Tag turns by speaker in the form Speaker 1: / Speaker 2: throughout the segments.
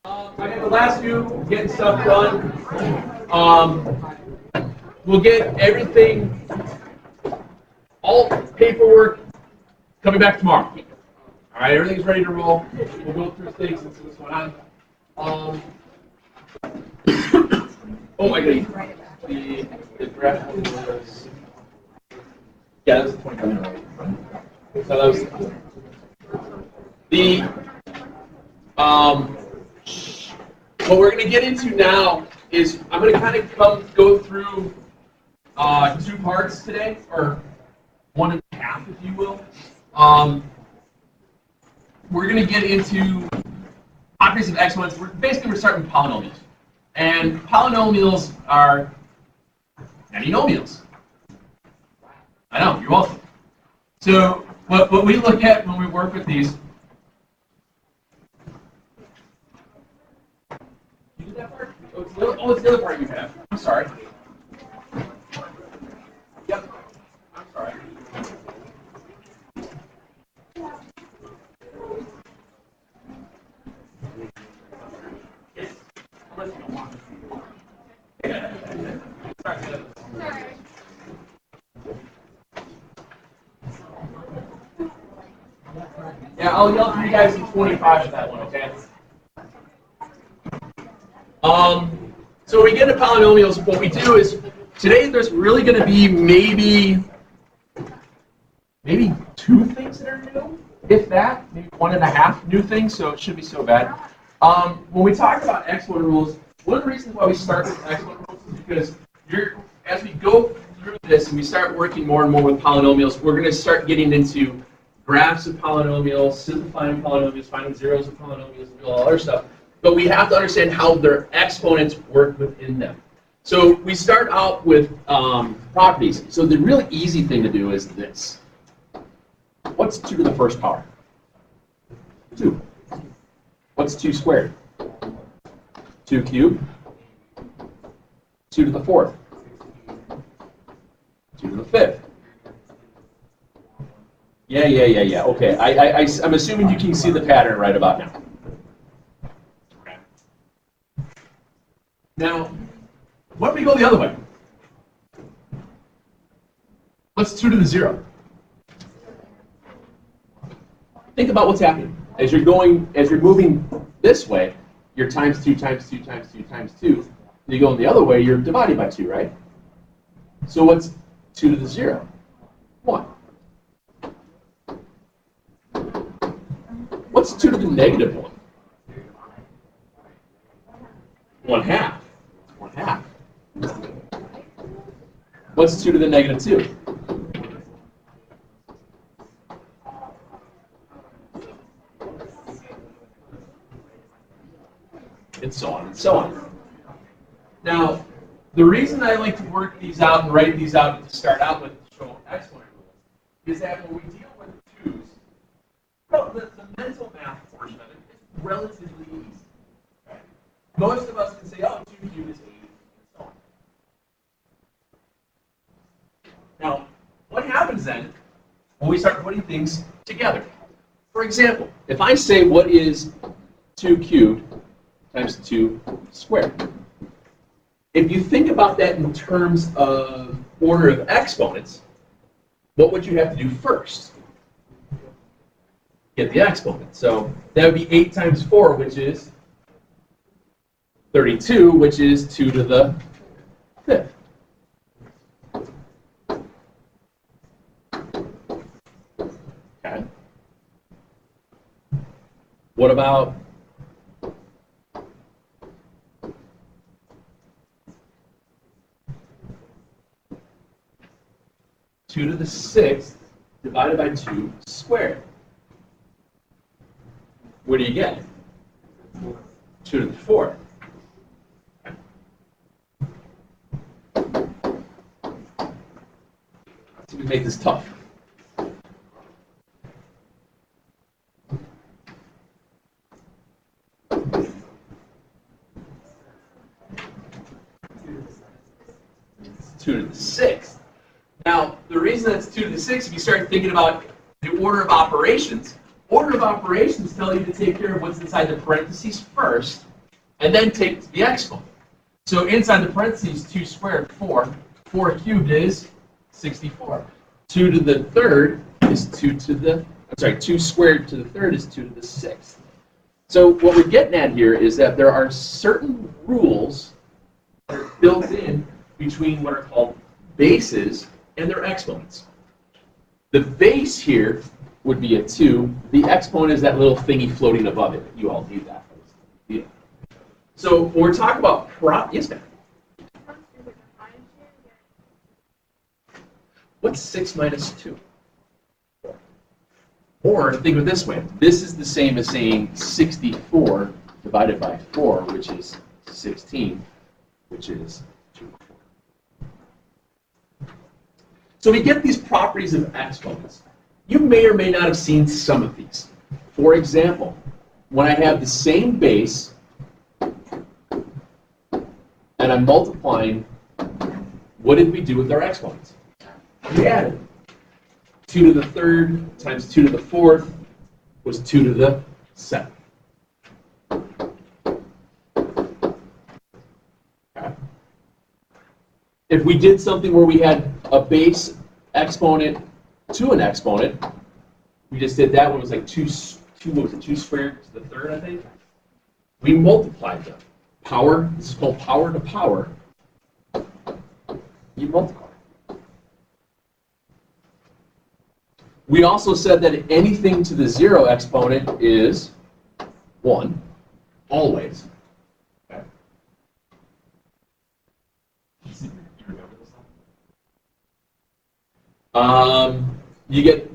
Speaker 1: I got the last few getting stuff done. We'll get everything, all paperwork, coming back tomorrow. All right, everything's ready to roll. We'll go through things and see what's going on. Oh my God, the draft was, yeah, that was the 25-minute. So that was the what we're going to get into now is I'm going to kind of go through 2 parts today, or 1 1/2, if you will. We're going to get into properties of exponents. We're starting with polynomials. And polynomials are nomials. I know, you're welcome. So what we look at when we work with these. You did that part? Oh, it's the other part you have. I'm sorry. Yep. I'm sorry. Yes. Unless you don't want to. Sorry. Yeah, I'll yell for you guys in 25 for that one, okay? So when we get into polynomials, what we do is, today there's really going to be maybe 2 things that are new, if that, maybe 1 1/2 new things, so it shouldn't be so bad. When we talk about exponent rules, one of the reasons why we start with exponent rules is because as we go through this and we start working more and more with polynomials, we're going to start getting into graphs of polynomials, simplifying polynomials, finding zeros of polynomials, and all other stuff. But we have to understand how their exponents work within them. So we start out with properties. So the really easy thing to do is this. What's 2 to the first power? 2. What's 2 squared? 2 cubed. 2 to the 4th. 2 to the 5th. Yeah. Okay, I'm assuming you can see the pattern right about now. Now, what if we go the other way? What's 2 to the 0? Think about what's happening. As you're moving this way, you're times 2 times 2 times 2 times 2. You go the other way, you're dividing by 2, right? So what's 2 to the 0? 1. What's 2 to the negative 1? 1/2. 1/2. What's 2 to the negative 2? And so on and so on. Now, the reason I like to work these out and write these out to start out with to show exponent rules is that when we deal with 2's, well, the mental math portion of it is relatively easy. Okay? Most of us can say, oh, 2 cubed is 8, and so on. Now, what happens then when we start putting things together? For example, if I say what is 2 cubed times 2 squared? If you think about that in terms of order of exponents, what would you have to do first? Get the exponent. So that would be 8 times 4, which is 32, which is 2 to the 5th. Okay. What about 2 to the 6th divided by 2 squared? What do you get? 2 to the 4th. Let's see if we make this tough. It's 2 to the 6th. Now, the reason that's 2 to the 6th, if you start thinking about the order of operations tell you to take care of what's inside the parentheses first, and then take the exponent. So inside the parentheses, 2 squared, 4. 4 cubed is 64. 2 to the third is 2 to the, 2 squared to the third is 2 to the sixth. So what we're getting at here is that there are certain rules that are built in between what are called bases and their exponents. The base here would be a 2. The exponent is that little thingy floating above it. You all do that. Yeah. So when we're talking about yes, ma'am. What's 6 minus 2? Or think of it this way. This is the same as saying 64 divided by 4, which is 16, which is 2. So we get these properties of exponents. You may or may not have seen some of these. For example, when I have the same base and I'm multiplying, what did we do with our exponents? We added. 2 to the third times 2 to the fourth was 2 to the seventh. Okay. If we did something where we had a base exponent to an exponent, we just did that one. It was like 2 squared to the third, I think. We multiplied them. Power, this is called power to power. You multiply. We also said that anything to the 0 exponent is 1, always. Okay. You get,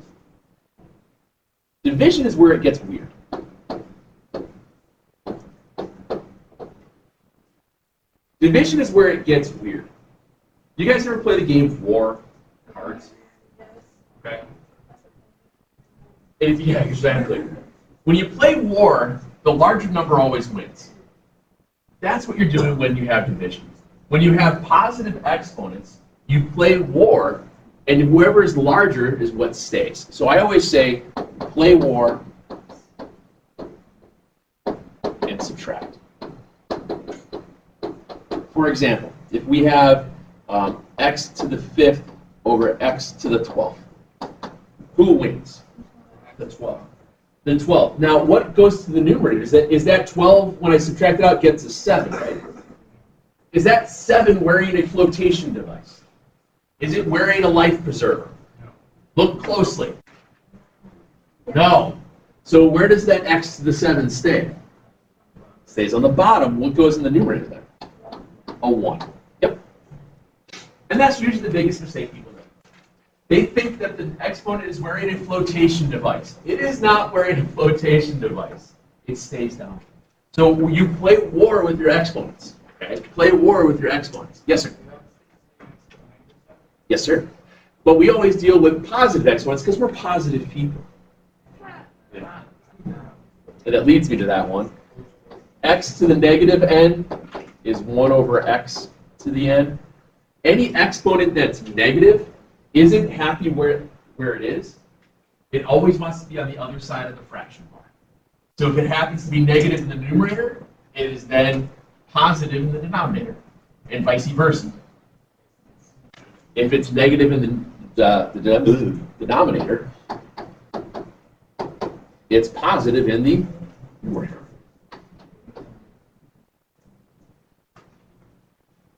Speaker 1: division is where it gets weird. Division is where it gets weird. You guys ever play the game War cards? Okay. Yeah, exactly. When you play War, the larger number always wins. That's what you're doing when you have division. When you have positive exponents, you play War, and whoever is larger is what stays. So I always say, play War and subtract. For example, if we have x to the 5th over x to the 12th, who wins? The 12. The 12. Now, what goes to the numerator? Is that 12, when I subtract it out, gets a 7, right? Is that 7 wearing a flotation device? Is it wearing a life preserver? No. Look closely. No. So where does that x to the 7 stay? Stays on the bottom. What goes in the numerator there? A 1. Yep. And that's usually the biggest mistake people make. They think that the exponent is wearing a flotation device. It is not wearing a flotation device. It stays down. So you play War with your exponents. Okay? Play War with your exponents. Yes, sir. Yes, sir. But we always deal with positive exponents because we're positive people. Yeah. And it leads me to that one. X to the negative n is 1 over x to the n. Any exponent that's negative isn't happy where it is. It always wants to be on the other side of the fraction bar. So if it happens to be negative in the numerator, it is then positive in the denominator, and vice versa. If it's negative in the denominator, it's positive in the numerator.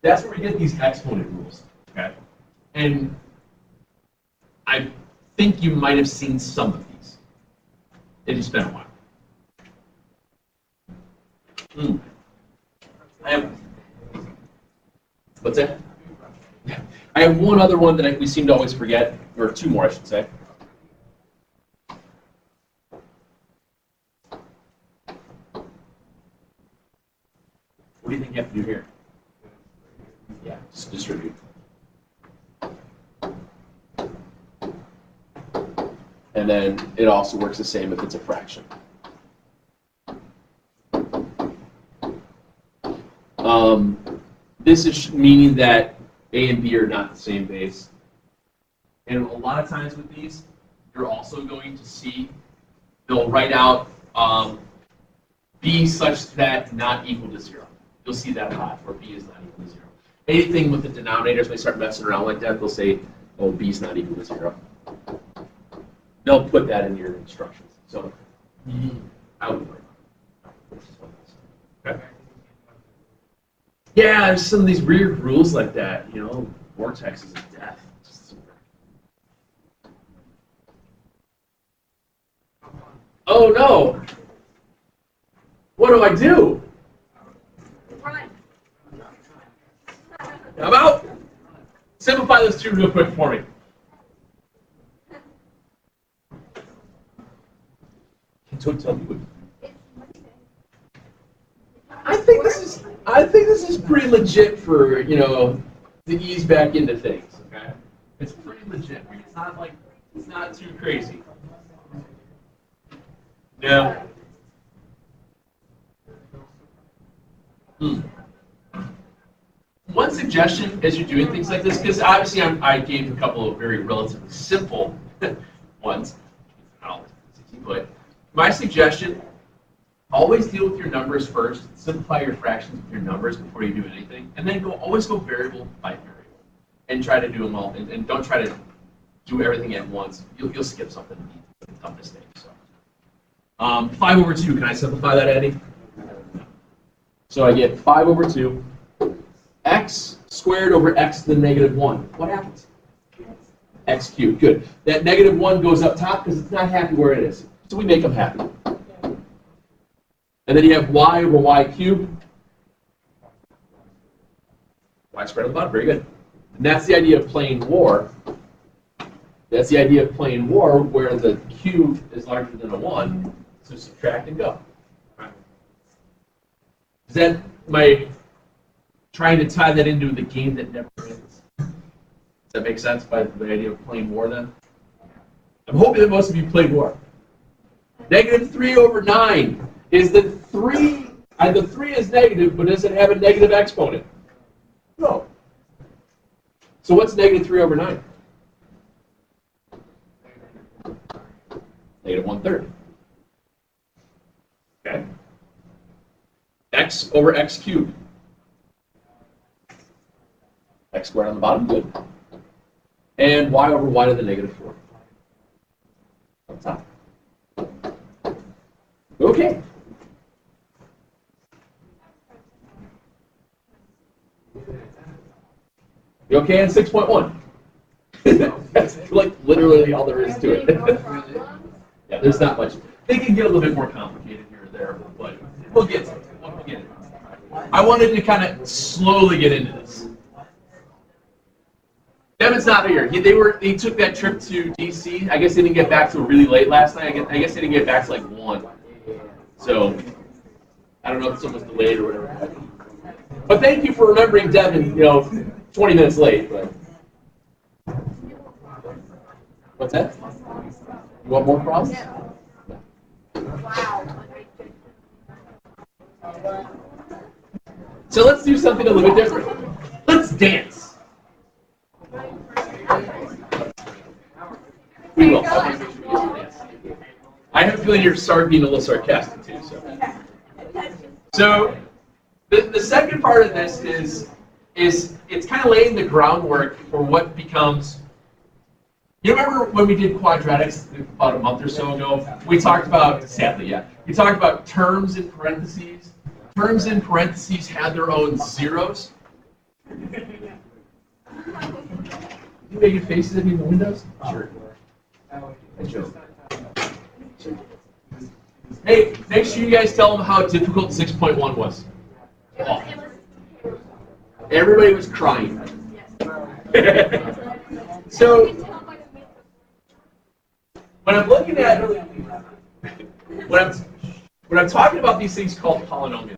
Speaker 1: That's where we get these exponent rules. Okay? And I think you might have seen some of these. It's been a while. I have, what's that? I have one other one that we seem to always forget, or two more, I should say. What do you think you have to do here? Yeah, just distribute. And then it also works the same if it's a fraction. This is meaning that A and B are not the same base. And a lot of times with these, you're also going to see they'll write out B b such that not equal to 0. You'll see that a lot, where b is not equal to 0. Anything with the denominators, when they start messing around like that, they'll say, oh, b is not equal to 0. They'll put that in your instructions. So I would worry about it. Okay. Yeah, there's some of these weird rules like that. You know, vortex is a death. Oh no! What do I do?
Speaker 2: Run.
Speaker 1: I'm out. Simplify those two real quick for me. Don't tell me what. I think this is pretty legit for, you know, to ease back into things. Okay, it's pretty legit. It's not too crazy. Yeah. One suggestion as you're doing things like this, because obviously I gave a couple of very relatively simple ones, but my suggestion, always deal with your numbers first, simplify your fractions with your numbers before you do anything, and then always go variable by variable, and try to do them all, and don't try to do everything at once. You'll skip something, tough mistake. So, 5 over 2, can I simplify that, Eddie? So I get 5 over 2, x squared over x to the negative 1. What happens? X cubed. Good. That negative 1 goes up top because it's not happy where it is. So we make them happy. And then you have y over y cubed. Y squared on the bottom. Very good. And that's the idea of playing war. That's the idea of playing war where the cube is larger than a 1. So subtract and go. Is that my trying to tie that into the game that never ends? Does that make sense by the idea of playing war then? I'm hoping that most of you played war. Negative 3 over 9 is the 3, and the 3 is negative, but does it have a negative exponent? No. So what's negative 3 over 9? Negative 1/3. Okay. X over x cubed. X squared on the bottom, good. And y over y to the negative 4. On top. Okay. You okay in 6.1? That's like literally all there is to it. Yeah, there's not much. They can get a little bit more complicated here or there, but we'll get to it. We'll get it. I wanted to kind of slowly get into this. Devin's not here. They took that trip to DC. I guess they didn't get back till really late last night. I guess they didn't get back till like 1. So I don't know if someone's delayed or whatever. But thank you for remembering Devin, 20 minutes late. But what's that? You want more problems?
Speaker 2: Wow.
Speaker 1: So let's do something a little bit different. Let's dance. We will. I have a feeling you're being a little sarcastic too. So the second part of this is it's kind of laying the groundwork for what becomes. You remember when we did quadratics about a month or so ago? We talked about, sadly, we talked about terms in parentheses. Terms in parentheses had their own zeros. You making faces at me in the windows? Sure. I joke. Hey, make sure you guys tell them how difficult 6.1 was. Oh. Everybody was crying. So, when I'm looking at, when I'm talking about these things called polynomials,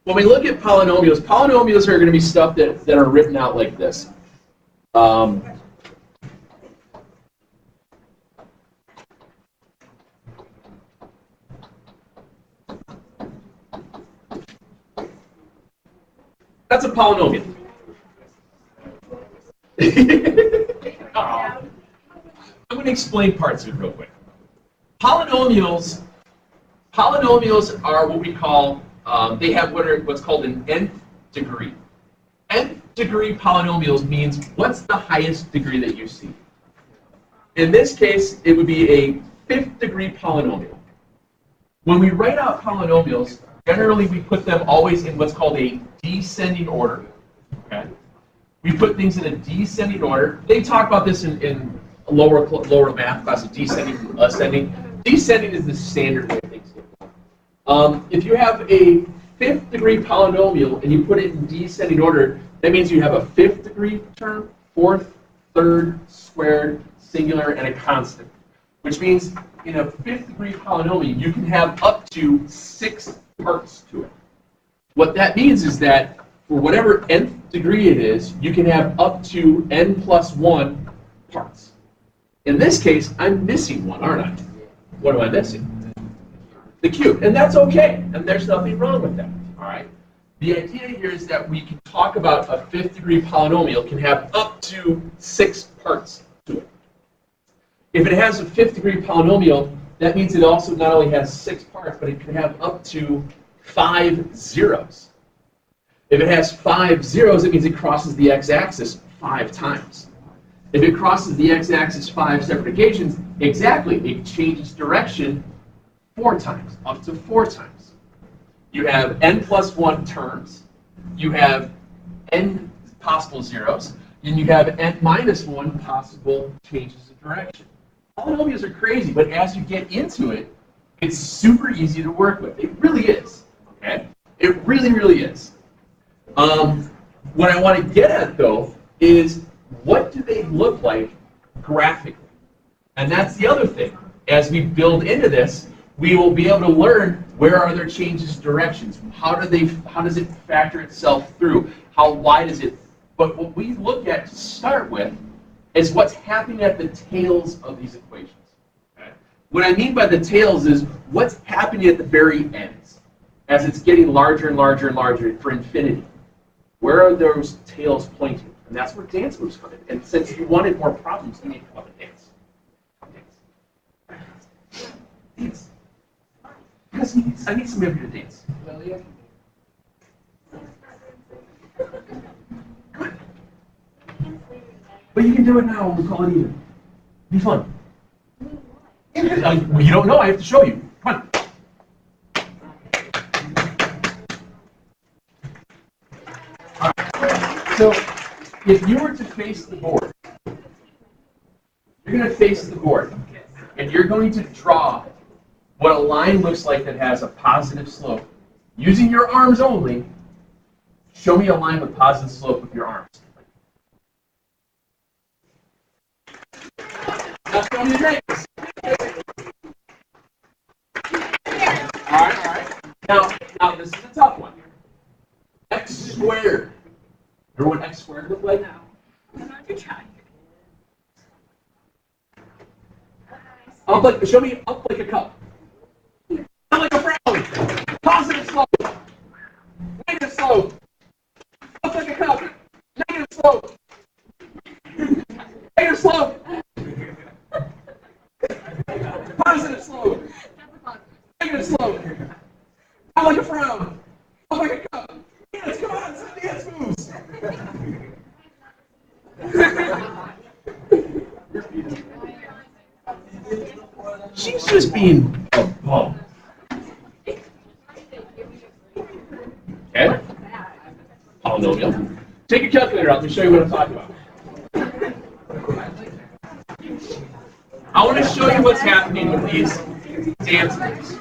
Speaker 1: when we look at polynomials, polynomials are going to be stuff that are written out like this. That's a polynomial. I'm going to explain parts of it real quick. Polynomials Polynomials are what we call, they have what's called an nth degree. Nth degree polynomials means what's the highest degree that you see. In this case, it would be a fifth degree polynomial. When we write out polynomials, generally we put them always in what's called a descending order. Okay? We put things in a descending order. They talk about this in lower math class of descending, ascending. Descending is the standard way things go. If you have a fifth degree polynomial and you put it in descending order, that means you have a fifth degree term, fourth, third, squared, singular, and a constant. Which means in a fifth degree polynomial, you can have up to 6 parts to it. What that means is that for whatever nth degree it is, you can have up to n plus 1 parts. In this case, I'm missing one, aren't I? What am I missing? The cube. And that's okay. And there's nothing wrong with that. All right? The idea here is that we can talk about a fifth degree polynomial can have up to 6 parts to it. If it has a fifth degree polynomial, that means it also not only has 6 parts, but it can have up to 5 zeros. If it has 5 zeros, it means it crosses the x-axis 5 times. If it crosses the x-axis 5 separate occasions, exactly, it changes direction 4 times, up to 4 times. You have n plus 1 terms, you have n possible zeros, and you have n minus 1 possible changes of direction. Polynomials are crazy, but as you get into it, it's super easy to work with. It really is. Okay? It really, really is. What I want to get at, though, is what do they look like graphically? And that's the other thing. As we build into this, we will be able to learn where are their changes directions. How does it factor itself through? How wide is it? But what we look at to start with is what's happening at the tails of these equations. Okay? What I mean by the tails is what's happening at the very ends as it's getting larger and larger and larger for infinity. Where are those tails pointing? And that's where dance moves come in. And since you wanted more problems, you need to come up and dance. Dance. Dance. I need some of you to dance. Good. But you can do it now when we call it even. Be fun. You don't know, I have to show you. Come on. All right. So, if you were to face the board, you're going to face the board, and you're going to draw what a line looks like that has a positive slope. Using your arms only, show me a line with positive slope with your arms. Now show me your legs. All right. Now this is a tough one. X squared. Remember what x squared looked like? Show me up like a cup. Down like a frown. Positive slope. Negative slope. Up like a cup. Negative slope. Negative slope. Positive slope. Negative slope. Down like a frown. Up like a cup. Dance, come on, some dance moves. She's just being a bum. Okay? Polynomial. Take your calculator out. Let me show you what I'm talking about. I want to show you what's happening with these dance moves.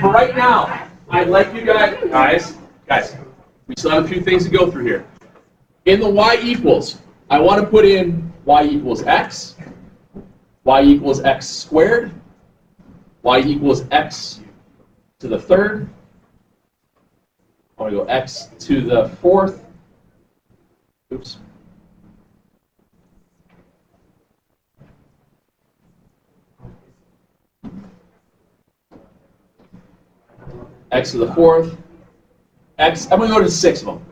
Speaker 1: For right now, I'd like you guys, we still have a few things to go through here. In the y equals, I want to put in y equals x squared, y equals x to the third. I want to go x to the fourth. Oops. X to the fourth. X, I'm going to go to 6 of them.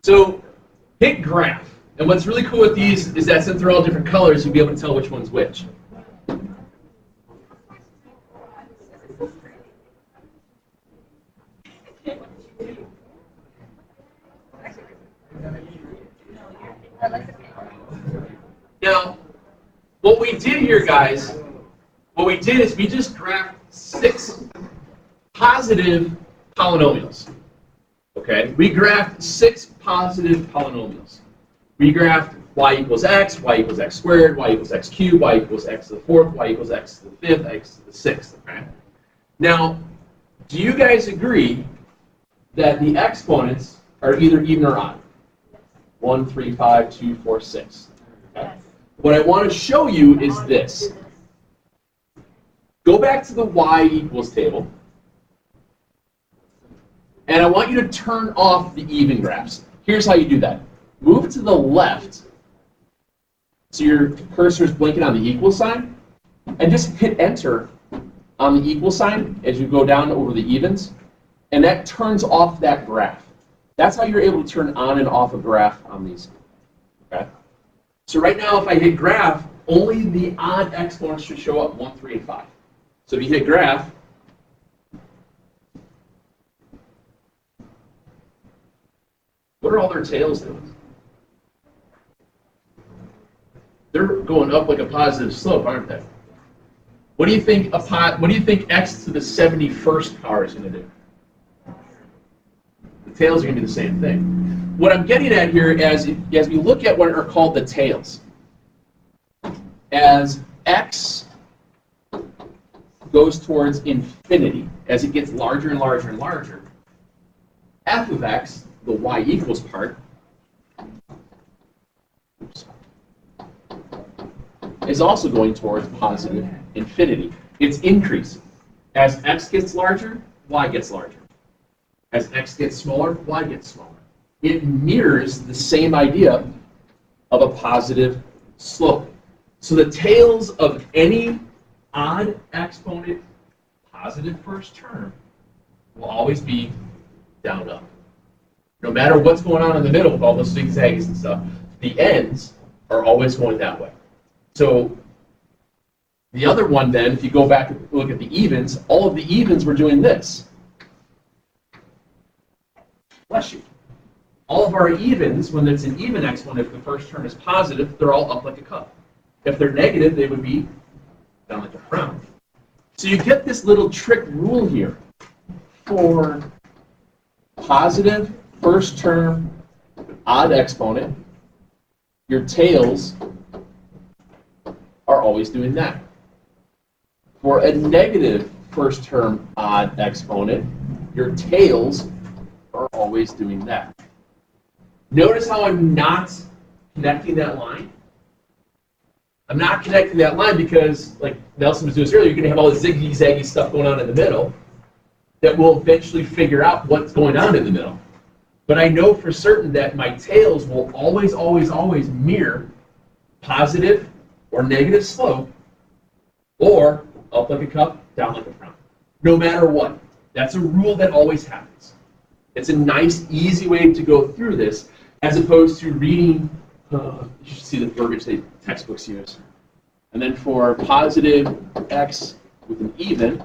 Speaker 1: So hit graph. And what's really cool with these is that since they're all different colors, you'll be able to tell which one's which. Now, what we did here, guys, what we did is we just graphed 6 positive polynomials. Okay, we graphed 6 positive polynomials. We graphed y equals x squared, y equals x cubed, y equals x to the fourth, y equals x to the fifth, x to the sixth. Okay. Now, do you guys agree that the exponents are either even or odd? 1, 3, 5, 2, 4, 6. Okay. What I want to show you is this. Go back to the y equals table. And I want you to turn off the even graphs. Here's how you do that. Move to the left so your cursor is blinking on the equal sign, and just hit enter on the equal sign as you go down over the evens, and that turns off that graph. That's how you're able to turn on and off a graph on these. Okay? So right now, if I hit graph, only the odd exponents should show up, 1, 3, and 5. So if you hit graph, what are all their tails doing? They're going up like a positive slope, aren't they? What do you think x to the 71st power is going to do? The tails are going to do the same thing. What I'm getting at here, as we look at what are called the tails, as x goes towards infinity, as it gets larger and larger and larger, f of x, the y equals part, is also going towards positive infinity. It's increasing. As x gets larger, y gets larger. As x gets smaller, y gets smaller. It mirrors the same idea of a positive slope. So the tails of any odd exponent positive first term will always be down up. No matter what's going on in the middle with all those zigzags and stuff, the ends are always going that way. So the other one then, if you go back and look at the evens, all of the evens were doing this. Bless you. All of our evens, when it's an even exponent, if the first term is positive, they're all up like a cup. If they're negative, they would be down like a frown. So you get this little trick rule here. For positive first term odd exponent, your tails are always doing that. For a negative first term odd exponent, your tails are always doing that. Notice how I'm not connecting that line? I'm not connecting that line because, like Nelson was doing this earlier, you're going to have all this ziggy-zaggy stuff going on in the middle that will eventually figure out what's going on in the middle. But I know for certain that my tails will always, always, always mirror positive or negative slope, or up like a cup, down like a frown. No matter what. That's a rule that always happens. It's a nice, easy way to go through this, as opposed to reading, you should see the verbiage the textbooks use. And then for positive x with an even,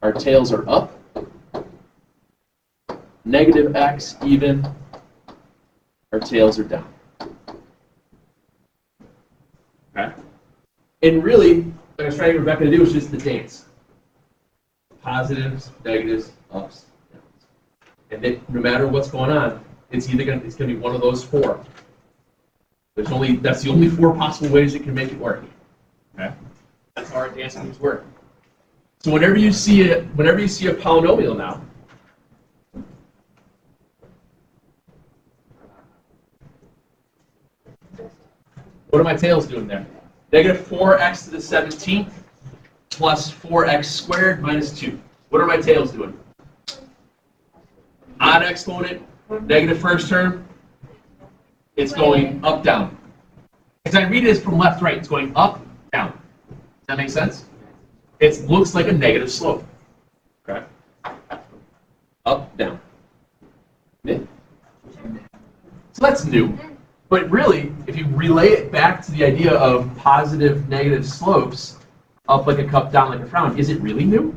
Speaker 1: our tails are up. Negative x even, our tails are down. Okay? And really, what I was trying to get Rebecca to do was just the dance. Positives, negatives, ups, downs. And then no matter what's going on, it's going to be one of those 4. That's the only 4 possible ways you can make it work. Okay? That's how our dance moves work. So whenever you see a polynomial now, what are my tails doing there? Negative 4x to the 17th plus 4x squared minus 2. What are my tails doing? Odd exponent, negative first term, it's going up, down. As I read it from left, right, it's going up, down. Does that make sense? It looks like a negative slope. Okay? Up, down. Mid. So that's new. But really, if you relay it back to the idea of positive, negative slopes, up like a cup, down like a frown, is it really new?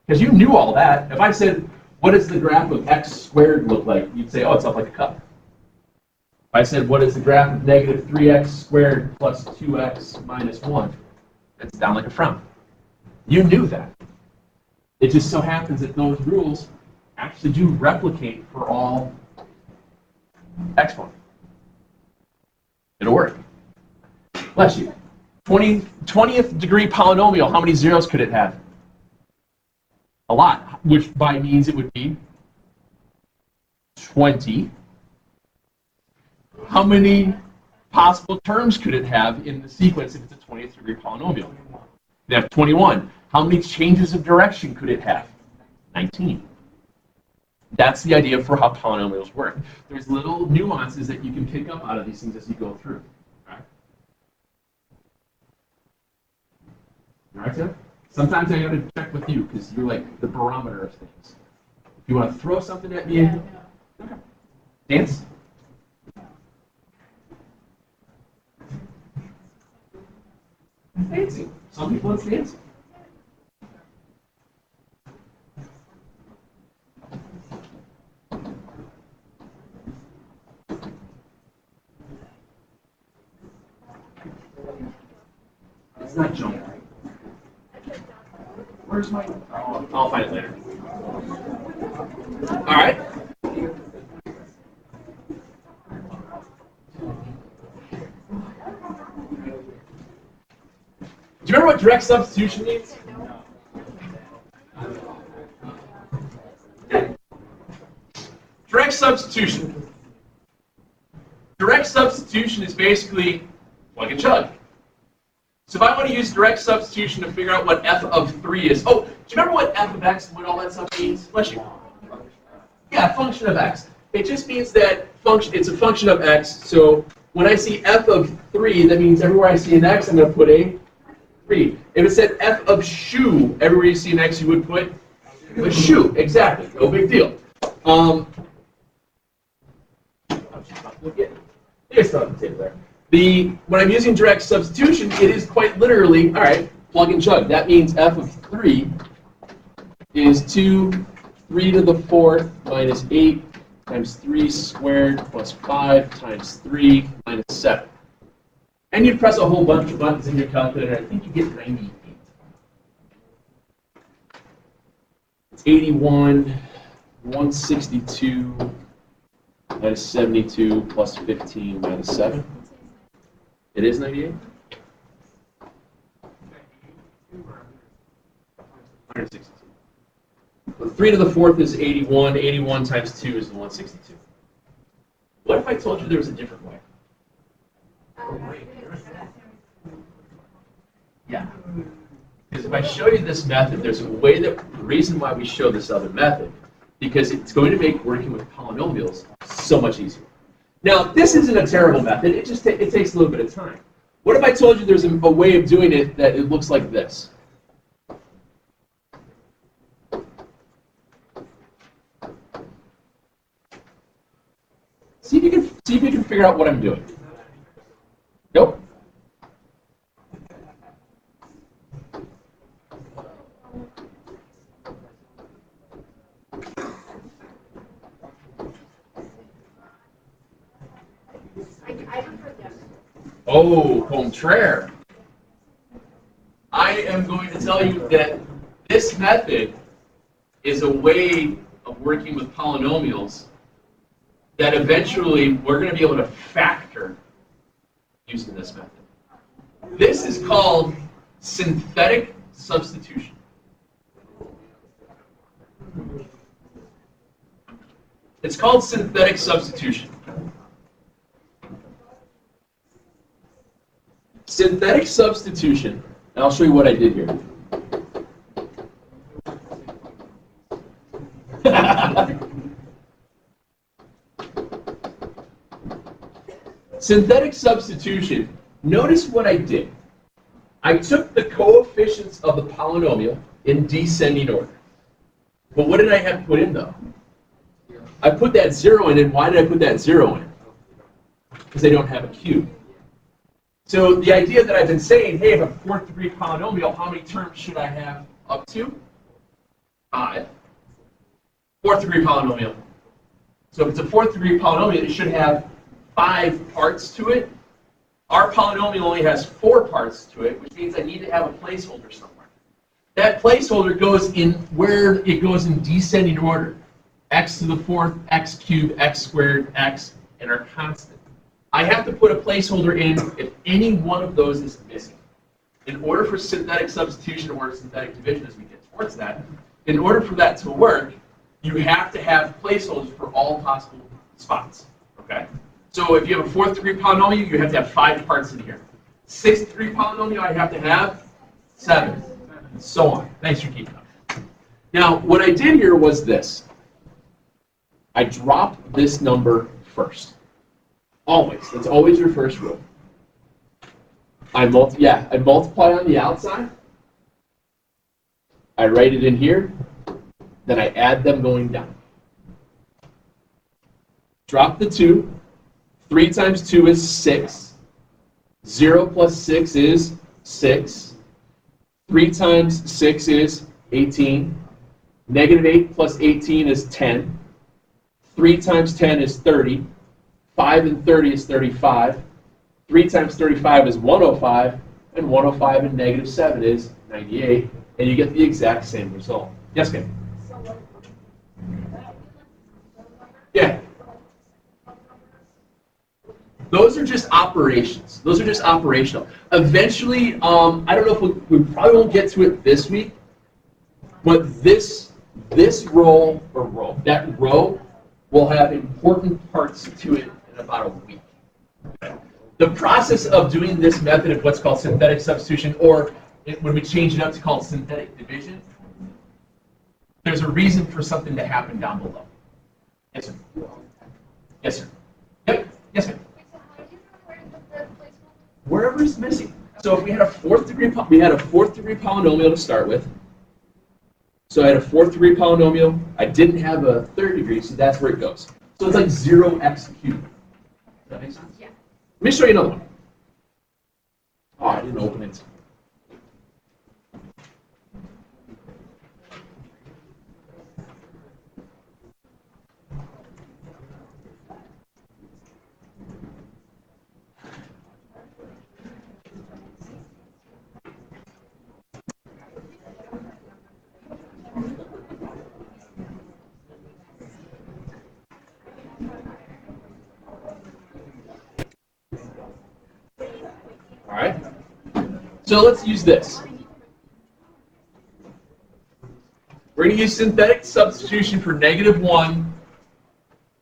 Speaker 1: Because you knew all that. If I said, what does the graph of x squared look like? You'd say, oh, it's up like a cup. If I said, what is the graph of negative 3x squared plus 2x minus 1? It's down like a frown. You knew that. It just so happens that those rules actually do replicate for all exponents. It'll work. Bless you. 20th degree polynomial, how many zeros could it have? A lot, which by means it would be 20. How many possible terms could it have in the sequence if it's a 20th degree polynomial? It'd have 21. How many changes of direction could it have? 19. That's the idea for how polynomials work. There's little nuances that you can pick up out of these things as you go through. All right, Tim? Sometimes I got to check with you because you're like the barometer of things. If you want to throw something at me, okay. Dance. Dancing. Some people it's dancing. It's not jumping. Where's my? Oh, I'll find it later. All right. Do you remember what direct substitution means? Direct substitution. Direct substitution is basically plug and chug. So if I want to use direct substitution to figure out what f of 3 is, oh, do you remember what f of x and what all that stuff means? Bless you. Yeah, function of x. It just means that it's a function of x. So when I see f of 3, that means everywhere I see an x, I'm going to put a 3. If it said f of shoe, everywhere you see an x, you would put a shoe. Exactly. No big deal. Here's the table there. When I'm using direct substitution, it is quite literally, all right, plug and chug. That means f of 3 is 3 to the 4th minus 8 times 3 squared plus 5 times 3 minus 7. And you press a whole bunch of buttons in your calculator. I think you get 98. It's 81, 162 minus 72 plus 15 minus 7. It is 98? 162. 3 to the 4th is 81. 81 times 2 is the 162. What if I told you there was a different way? Yeah. Because if I show you this method, there's a way that the reason why we show this other method, because it's going to make working with polynomials so much easier. Now, this isn't a terrible method. It just it takes a little bit of time. What if I told you there's a way of doing it that it looks like this? See if you can figure out what I'm doing. Nope. Oh, contraire. I am going to tell you that this method is a way of working with polynomials that eventually we're going to be able to factor using this method. This is called synthetic substitution. It's called synthetic substitution. Synthetic substitution, and I'll show you what I did here. Synthetic substitution, notice what I did. I took the coefficients of the polynomial in descending order. But what did I have put in though? I put that 0 in, and why did I put that 0 in? Because they don't have a cube. So the idea that I've been saying, hey, if a fourth degree polynomial, how many terms should I have up to? 5. Fourth degree polynomial. So if it's a fourth degree polynomial, it should have 5 parts to it. Our polynomial only has 4 parts to it, which means I need to have a placeholder somewhere. That placeholder goes in where it goes in descending order. X to the 4th, x cubed, x squared, x, and our constant. I have to put a placeholder in if any one of those is missing. In order for synthetic substitution or synthetic division, as we get towards that, in order for that to work, you have to have placeholders for all possible spots. Okay? So if you have a fourth degree polynomial, you have to have 5 parts in here. Sixth degree polynomial, I have to have 7, and so on. Thanks for keeping up. Now, what I did here was this. I dropped this number first. Always. That's always your first rule. I multiply on the outside. I write it in here. Then I add them going down. Drop the 2. 3 times 2 is 6. 0 plus 6 is 6. 3 times 6 is 18. Negative 8 plus 18 is 10. 3 times 10 is 30. 5 and 30 is 35. 3 times 35 is 105. And 105 and negative 7 is 98. And you get the exact same result. Yes, ma'am? Yeah. Those are just operations. Those are just operational. Eventually, I don't know if we probably won't get to it this week, but that row will have important parts to it in about a week. The process of doing this method of what's called synthetic substitution, or when we change it up to call it synthetic division, there's a reason for something to happen down below. Yes, sir. Yes, sir. Yep. Yes, ma'am. Wherever it's missing. So if we had a fourth degree polynomial to start with. So I had a fourth degree polynomial. I didn't have a third degree, so that's where it goes. So it's like 0x cubed. Does that make sense? Yeah. Let me show you another one. Oh, I didn't open it. All right. So let's use this. We're going to use synthetic substitution for -1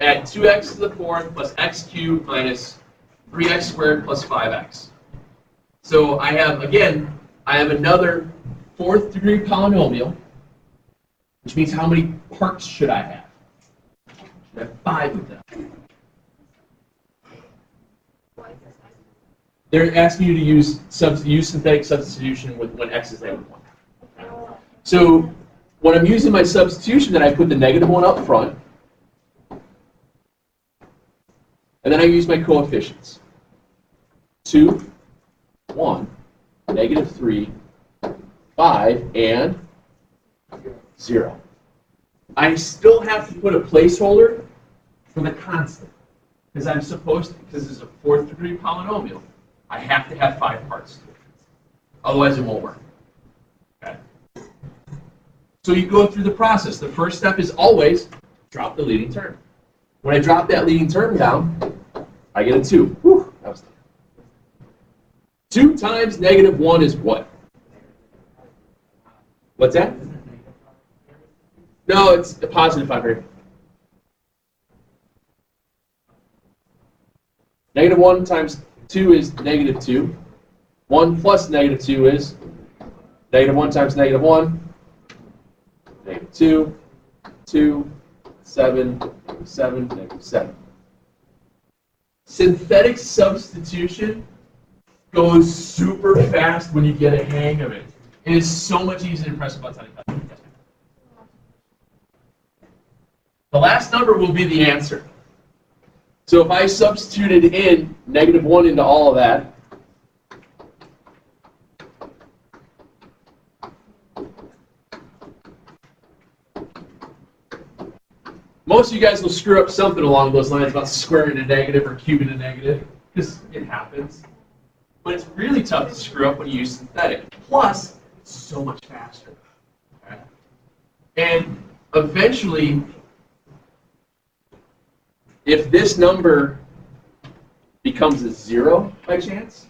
Speaker 1: at 2x to the 4th plus x cubed minus 3x squared plus 5x. So I have another fourth degree polynomial, which means how many parts should I have? I have 5 of them. They're asking you to use synthetic substitution when x is -1. So when I'm using my substitution, then I put the -1 up front, and then I use my coefficients. 2, 1, -3, 5, and 0. I still have to put a placeholder for the constant, because this is a fourth degree polynomial. I have to have 5 parts to it. Otherwise, it won't work. Okay. So you go through the process. The first step is always drop the leading term. When I drop that leading term down, I get a 2. Whew, that was tough. 2 times -1 is what? What's that? No, it's a positive 5 here. Negative 1 times 2 is negative 2. 1 plus negative 2 is negative 1 times negative 1, negative 2, 2, 7, 7, negative 7. Synthetic substitution goes super fast when you get a hang of it. It is so much easier to press a button. The last number will be the answer. So if I substituted in negative 1 into all of that, most of you guys will screw up something along those lines about squaring a negative or cubing a negative, because it happens. But it's really tough to screw up when you use synthetic. Plus, it's so much faster. Okay? And eventually, if this number becomes a 0 by chance,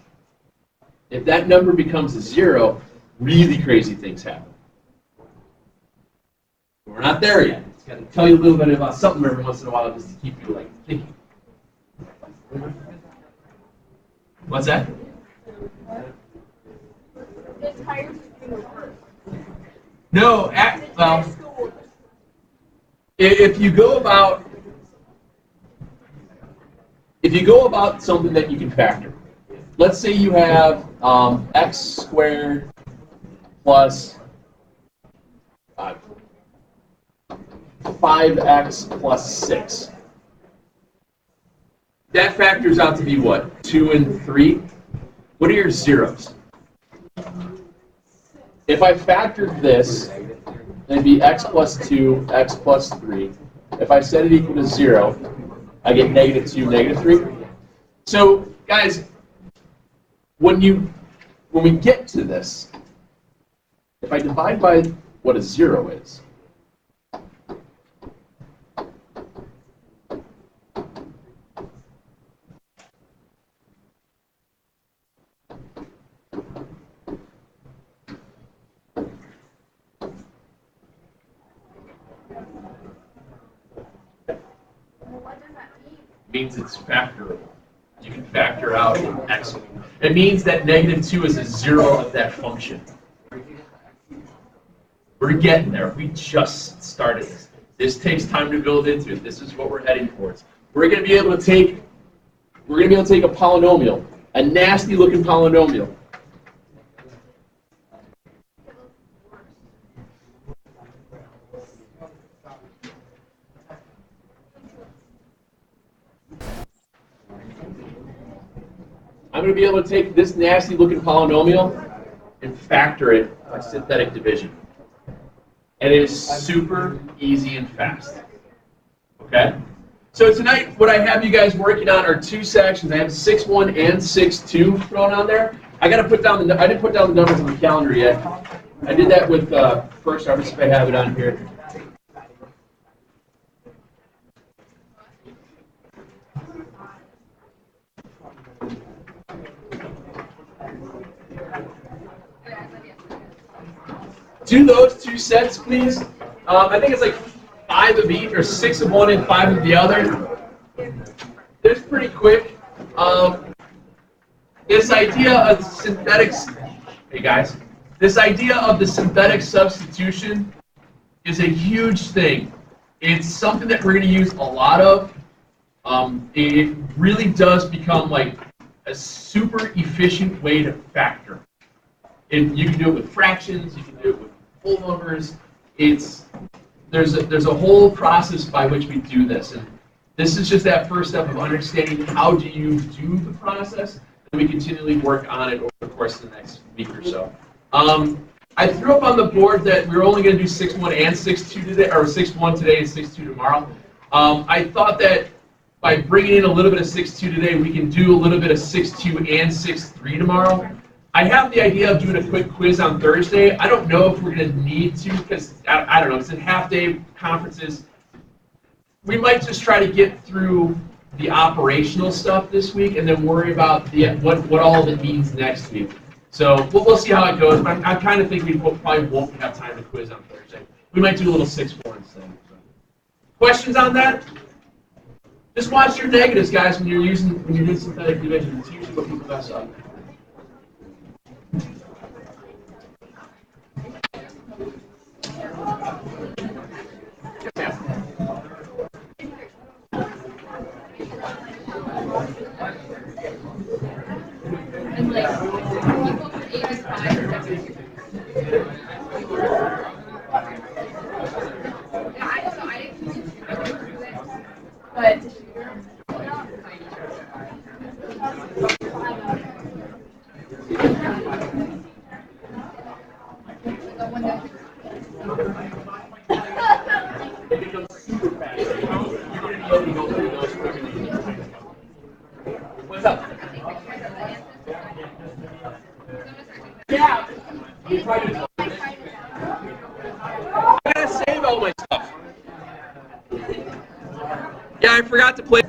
Speaker 1: if that number becomes a 0, really crazy things happen. We're not there yet. It's got to tell you a little bit about something every once in a while just to keep you like thinking. What's that? No, well, if you go about something that you can factor, let's say you have x squared plus 5x plus 6. That factors out to be what? 2 and 3? What are your zeros? If I factored this, it'd be x plus 2, x plus 3. If I set it equal to 0, I get negative 2, negative 3. So, guys, when we get to this, if I divide by what a 0 is, means it's factorable. You can factor out x. It means that negative 2 is a 0 of that function. We're getting there. We just started this. This takes time to build into it. This is what we're heading towards. We're going to be able to take a polynomial, a nasty looking polynomial. I'm going to be able to take this nasty looking polynomial and factor it by synthetic division. And it is super easy and fast. Okay? So tonight, what I have you guys working on are two sections. I have 6.1 and 6.2 thrown on there. I didn't put down the numbers on the calendar yet. I did that with first harvest if I have it on here. Do those two sets, please. I think it's like 5 of each, or 6 of one and 5 of the other. It's pretty quick. This idea of synthetics, hey guys, this idea of the synthetic substitution is a huge thing. It's something that we're going to use a lot of. It really does become like a super efficient way to factor. And you can do it with fractions, you can do it with full numbers. There's a whole process by which we do this, and this is just that first step of understanding how do you do the process, and we continually work on it over the course of the next week or so. I threw up on the board that we were only going to do 6.1 and 6.2 today, or 6.1 today and 6.2 tomorrow. I thought that by bringing in a little bit of 6.2 today, we can do a little bit of 6.2 and 6.3 tomorrow. I have the idea of doing a quick quiz on Thursday. I don't know if we're going to need to, because I don't know, it's in half-day conferences. We might just try to get through the operational stuff this week and then worry about what all of it means next week. So we'll see how it goes, but I kind of think we probably won't have time to quiz on Thursday. We might do a little 6.4 instead. Questions on that? Just watch your negatives, guys, when you're doing synthetic division. It's usually what people mess up.
Speaker 2: And like, people from 8 is 5 or 7. Yeah, I don't know. I didn't do it. But
Speaker 1: It becomes super fast. You're going to be able to go through those quicker than you can. What's up? Yeah. I gotta save all my stuff. Yeah, I forgot to play.